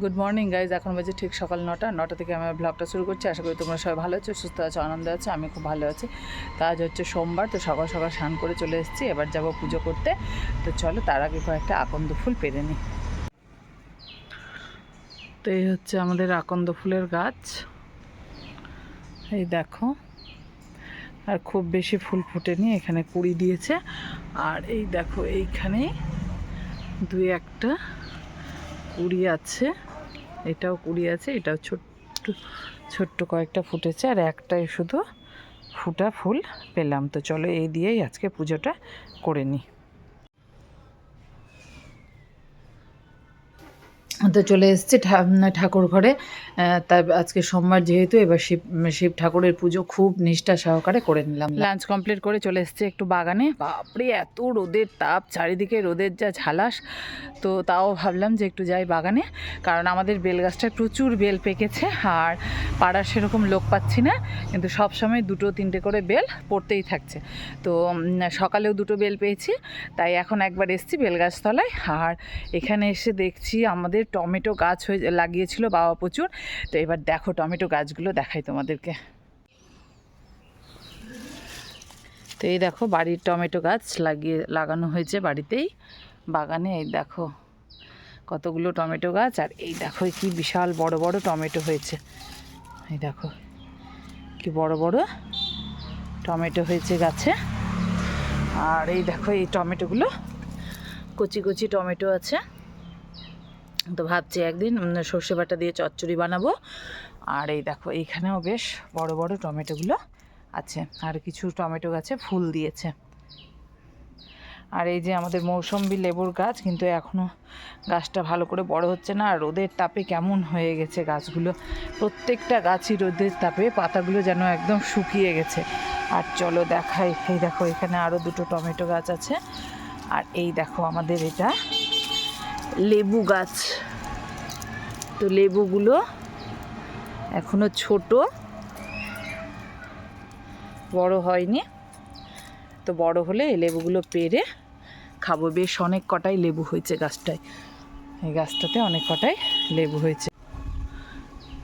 Good morning guys, এখন বাজে ঠিক সকাল 9টা থেকে আমি ব্লগটা শুরু করছি। আশা করি তোমরা সবাই ভালো আছো, সুস্থ আছো, আনন্দে আছো। আমি খুব ভালো আছি। তো আজ হচ্ছে সোমবার, তো সকাল সকাল স্নান করে চলে এসেছি। এবার যাব পুজো করতে। তো চলো তার আগে কয়েকটা আকন্দ ফুল পেরে নিই। তো এই হচ্ছে আমাদের আকন্দ ফুলের গাছ, এই দেখো। আর খুব বেশি ফুল ফোটেনি, এখানে কুড়ি দিয়েছে। আর এই দেখো এইখানেই দুই একটা কুড়ি আছে, এটাও কুড়ি আছে, এটাও ছোট্ট ছোট্ট কয়েকটা ফুটেছে, আর একটাই শুধু ফুটা ফুল পেলাম। তো চলো এই দিয়েই আজকে পুজোটা করে নিই। তো চলে এসেছি ঠাকুর ঘরে। তাই আজকে সোমবার যেহেতু, এবার শিব ঠাকুরের পুজো খুব নিষ্ঠা সহকারে করে নিলাম। লাঞ্চ কমপ্লিট করে চলে এসেছি একটু বাগানে। বাপরে এত রোদের তাপ, চারিদিকে রোদের যা ঝালাস। তো তাও ভাবলাম যে একটু যাই বাগানে, কারণ আমাদের বেল গাছটায় প্রচুর বেল পেকেছে। আর পাড়ার সেরকম লোক পাচ্ছি না, কিন্তু সব সময় 2-3টে করে বেল পড়তেই থাকছে। তো সকালেও 2টো বেল পেয়েছি, তাই এখন একবার এসেছি বেল গাছতলায়। আর এখানে এসে দেখছি আমাদের টমেটো গাছ লাগিয়েছিল বাবা প্রচুর। তো এবার দেখো টমেটো গাছগুলো দেখাই তোমাদেরকে। তো এই দেখো বাড়ির টমেটো গাছ লাগানো হয়েছে বাড়িতেই, বাগানে। এই দেখো কতগুলো টমেটো গাছ, আর এই দেখো কি বিশাল বড় বড় টমেটো হয়েছে। এই দেখো কি বড় বড় টমেটো হয়েছে গাছে। আর এই দেখো এই টমেটোগুলো কচি কচি টমেটো আছে। তো ভাবছি একদিন সর্ষে বাটা দিয়ে চচ্চড়ি বানাবো। আর এই দেখো এইখানেও বেশ বড় বড় টমেটোগুলো আছে, আর কিছু টমেটো গাছে ফুল দিয়েছে। আর এই যে আমাদের মৌসম্বি লেবুর গাছ, কিন্তু এখনও গাছটা ভালো করে বড় হচ্ছে না। আর রোদের তাপে কেমন হয়ে গেছে গাছগুলো, প্রত্যেকটা গাছই রোদের তাপে পাতাগুলো যেন একদম শুকিয়ে গেছে। আর চলো দেখাই, এই দেখো এখানে আরও 2টো টমেটো গাছ আছে। আর এই দেখো আমাদের এটা লেবু গাছ। তো লেবুগুলো এখনো ছোট, বড় হয়নি। তো বড় হলে এই লেবুগুলো পেড়ে খাবো। বেশ অনেক কটাই লেবু হয়েছে গাছটায়, এই গাছটাতে অনেক কটাই লেবু হয়েছে।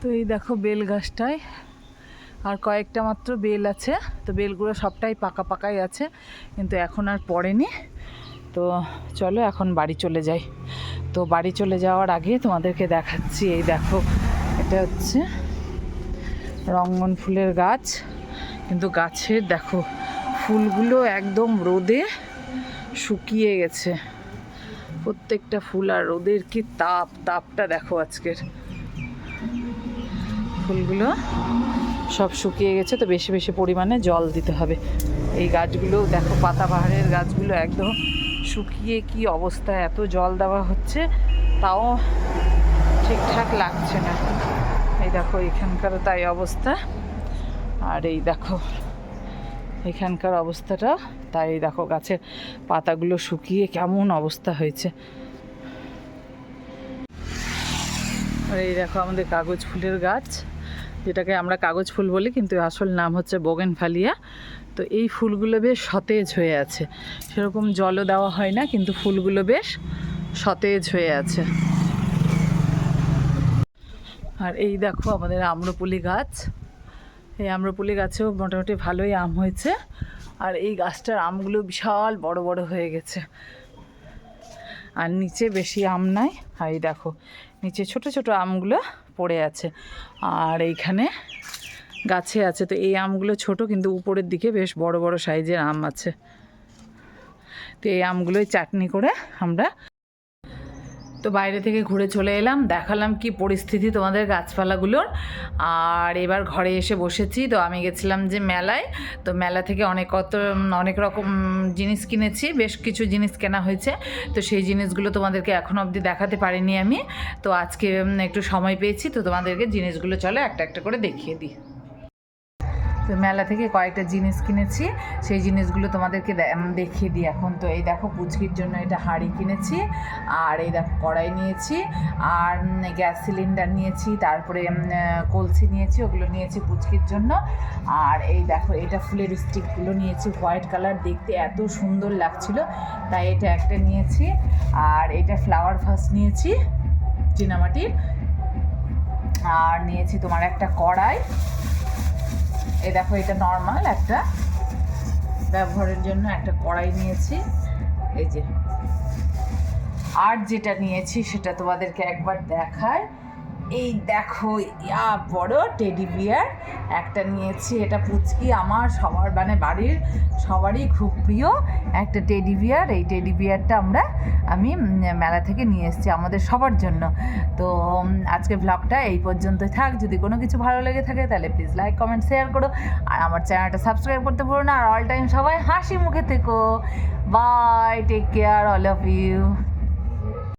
তো এই দেখো বেল গাছটায় আর কয়েকটা মাত্র বেল আছে। তো বেলগুলো সবটাই পাকা পাকাই আছে, কিন্তু এখন আর পড়েনি। তো চলো এখন বাড়ি চলে যাই। তো বাড়ি চলে যাওয়ার আগে তোমাদেরকে দেখাচ্ছি, এই দেখো এটা হচ্ছে রঙ্গন ফুলের গাছ। কিন্তু গাছের দেখো ফুলগুলো একদম রোদে শুকিয়ে গেছে, প্রত্যেকটা ফুল। আর রোদের কি তাপটা দেখো আজকের, ফুলগুলো সব শুকিয়ে গেছে। তো বেশি বেশি পরিমাণে জল দিতে হবে। এই গাছগুলো দেখো পাতাবাহারের গাছগুলো একদম শুকিয়ে কি অবস্থা, এত জল দেওয়া হচ্ছে তাও ঠিকঠাক লাগছে না। এই দেখো এখানকারও তাই অবস্থা। আর এই দেখো এখানকার অবস্থাটা তাই, দেখো গাছের পাতাগুলো শুকিয়ে কেমন অবস্থা হয়েছে। আর এই দেখো আমাদের কাগজ ফুলের গাছ, যেটাকে আমরা কাগজ ফুল বলি, কিন্তু আসল নাম হচ্ছে বোগেনভ্যালিয়া। তো এই ফুলগুলো বেশ সতেজ হয়ে আছে, সেরকম জলও দেওয়া হয় না, কিন্তু ফুলগুলো বেশ সতেজ হয়ে আছে। আর এই দেখো আমাদের আম্রপলি গাছ, এই আম্রপলি গাছেও মোটামুটি ভালোই আম হয়েছে। আর এই গাছটার আমগুলো বিশাল বড় বড় হয়ে গেছে, আর নিচে বেশি আম নাই। আর এই দেখো নিচে ছোট ছোট আমগুলো পড়ে আছে, আর এইখানে গাছে আছে। তো এই আমগুলো ছোট, কিন্তু উপরের দিকে বেশ বড় বড় সাইজের আম আছে। তো এই আমগুলোই চাটনি করে আমরা। তো বাইরে থেকে ঘুরে চলে এলাম, দেখালাম কি পরিস্থিতি তোমাদের গাছপালাগুলোর। আর এবার ঘরে এসে বসেছি। তো আমি গেছিলাম যে মেলায়, তো মেলা থেকে অনেক রকম জিনিস কিনেছি, বেশ কিছু জিনিস কেনা হয়েছে। তো সেই জিনিসগুলো তোমাদেরকে এখনও অবধি দেখাতে পারিনি আমি। তো আজকে একটু সময় পেয়েছি, তো তোমাদেরকে জিনিসগুলো চলো একটা একটা করে দেখিয়ে দিই। তো মেলা থেকে কয়েকটা জিনিস কিনেছি, সেই জিনিসগুলো তোমাদেরকে দেখিয়ে দিই এখন। তো এই দেখো পুচকির জন্য এটা হাঁড়ি কিনেছি, আর এই দেখো কড়াই নিয়েছি, আর গ্যাস সিলিন্ডার নিয়েছি, তারপরে কলসি নিয়েছি, ওগুলো নিয়েছি পুচকির জন্য। আর এই দেখো এটা ফুলের স্টিকগুলো নিয়েছি, হোয়াইট কালার, দেখতে এত সুন্দর লাগছিল, তাই এটা একটা নিয়েছি। আর এটা ফ্লাওয়ার ভাস নিয়েছি চীনামাটির, আর নিয়েছি তোমার একটা কড়াই, এই দেখো এটা নর্মাল একটা ব্যবহারের জন্য একটা কড়াই নিয়েছি এই যে। আর যেটা নিয়েছি সেটা তোমাদেরকে একবার দেখায়, এই দেখো ইয়া বড় টেডি বিয়ার একটা নিয়েছি। এটা পুচকি আমার সবার মানে বাড়ির সবারই খুব প্রিয় একটা টেডি বিয়ার। এই টেডি বিয়ারটা আমি মেলা থেকে নিয়ে এসেছি আমাদের সবার জন্য। তো আজকে ব্লগটা এই পর্যন্তই থাক। যদি কোনো কিছু ভালো লেগে থাকে তাহলে প্লিজ লাইক কমেন্ট শেয়ার করো, আর আমার চ্যানেলটা সাবস্ক্রাইব করতে ভুলো না। আর অল টাইম সবাই হাসি মুখে থেকো। Bye, take care all of you.